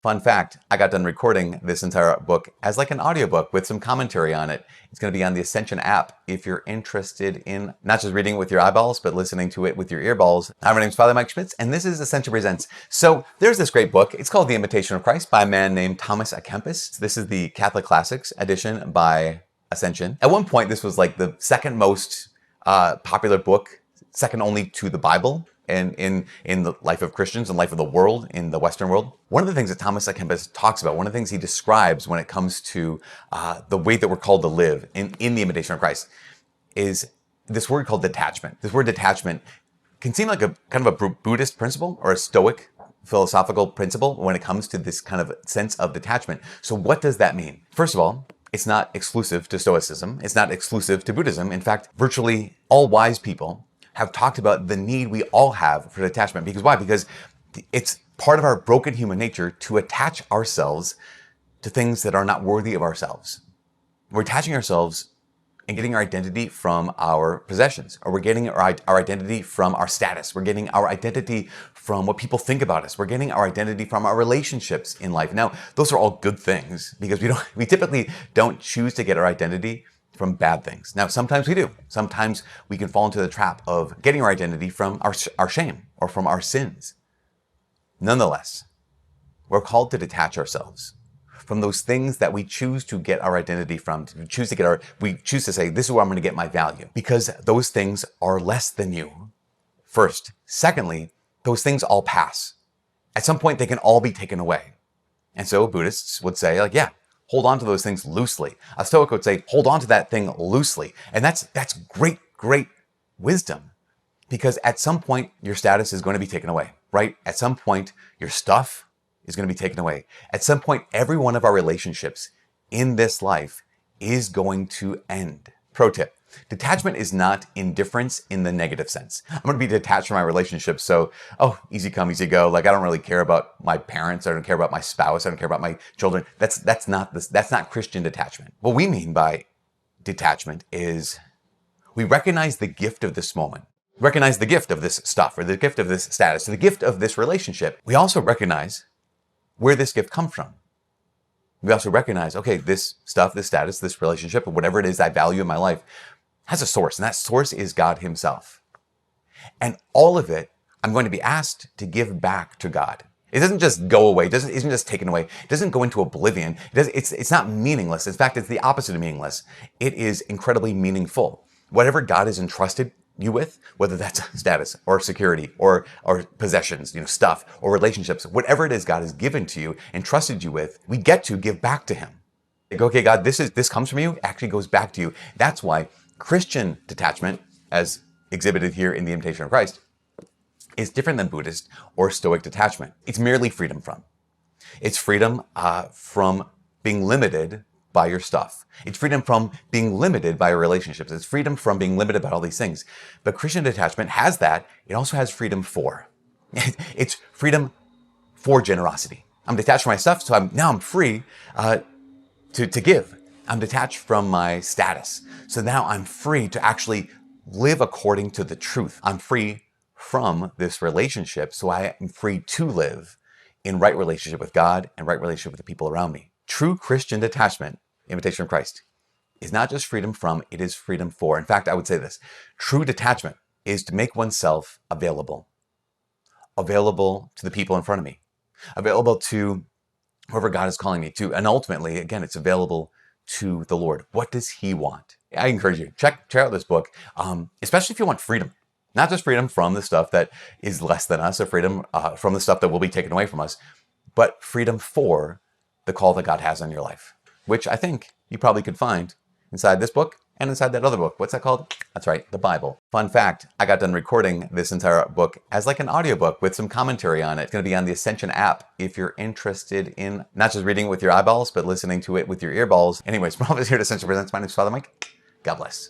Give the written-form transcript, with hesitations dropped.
Fun fact, I got done recording this entire book as like an audiobook with some commentary on it. It's going to be on the Ascension app if you're interested in not just reading it with your eyeballs, but listening to it with your earballs. Hi, my name is Father Mike Schmitz, and this is Ascension Presents. So there's this great book. It's called The Imitation of Christ by a man named Thomas A. Kempis. This is the Catholic Classics edition by Ascension. At one point, this was like the second most popular book, second only to the Bible, and in the life of Christians and life of the world, in the Western world. One of the things that Thomas A. Kempis talks about, one of the things he describes when it comes to the way that we're called to live in the Imitation of Christ, is this word called detachment. This word detachment can seem like a kind of a Buddhist principle or a Stoic philosophical principle when it comes to this kind of sense of detachment. So what does that mean? First of all, it's not exclusive to Stoicism. It's not exclusive to Buddhism. In fact, virtually all wise people have talked about the need we all have for detachment. Because why? Because it's part of our broken human nature to attach ourselves to things that are not worthy of ourselves. We're attaching ourselves and getting our identity from our possessions, or we're getting our identity from our status. We're getting our identity from what people think about us. We're getting our identity from our relationships in life. Now, those are all good things because we typically don't choose to get our identity from bad things. Now, sometimes we do. Sometimes we can fall into the trap of getting our identity from our shame or from our sins. Nonetheless, we're called to detach ourselves from those things that we choose to get our identity from. We choose to say, this is where I'm going to get my value, because those things are less than you. First. Secondly, those things all pass. At some point, they can all be taken away. And so Buddhists would say, like, yeah, hold on to those things loosely. A Stoic would say, hold on to that thing loosely. And that's great wisdom. Because at some point, your status is going to be taken away, right? At some point, your stuff is going to be taken away. At some point, every one of our relationships in this life is going to end. Pro tip. Detachment is not indifference in the negative sense. I'm going to be detached from my relationships, so, easy come, easy go. Like, I don't really care about my parents. I don't care about my spouse. I don't care about my children. That's not Christian detachment. What we mean by detachment is we recognize the gift of this moment. Recognize the gift of this stuff, or the gift of this status, or the gift of this relationship. We also recognize where this gift comes from. We also recognize, okay, this stuff, this status, this relationship, or whatever it is I value in my life has a source, and that source is God Himself. And all of it, I'm going to be asked to give back to God. It doesn't just go away. It isn't just taken away. It doesn't go into oblivion. It's not meaningless. In fact, it's the opposite of meaningless. It is incredibly meaningful. Whatever God has entrusted you with, whether that's status or security or possessions, stuff or relationships, whatever it is God has given to you, entrusted you with, we get to give back to Him. Like, okay, God, this comes from you, actually goes back to you. That's why Christian detachment, as exhibited here in the Imitation of Christ, is different than Buddhist or Stoic detachment. It's merely freedom from. It's freedom from being limited by your stuff. It's freedom from being limited by your relationships. It's freedom from being limited by all these things. But Christian detachment has that. It also has freedom for. It's freedom for generosity. I'm detached from my stuff, so I'm free to give. I'm detached from my status. So now I'm free to actually live according to the truth. I'm free from this relationship, so I am free to live in right relationship with God and right relationship with the people around me. True Christian detachment, Imitation of Christ, is not just freedom from, it is freedom for. In fact, I would say this. True detachment is to make oneself available. Available to the people in front of me. Available to whoever God is calling me to. And ultimately, again, it's available to the Lord. What does He want? I encourage you, check out this book, especially if you want freedom. Not just freedom from the stuff that is less than us, or freedom from the stuff that will be taken away from us, but freedom for the call that God has on your life, which I think you probably could find inside this book and inside that other book. What's that called? That's right, the Bible. Fun fact, I got done recording this entire book as like an audiobook with some commentary on it. It's going to be on the Ascension App if you're interested in not just reading it with your eyeballs, but listening to it with your earballs. Anyways, from all of us here at Ascension Presents, my name is Father Mike. God bless.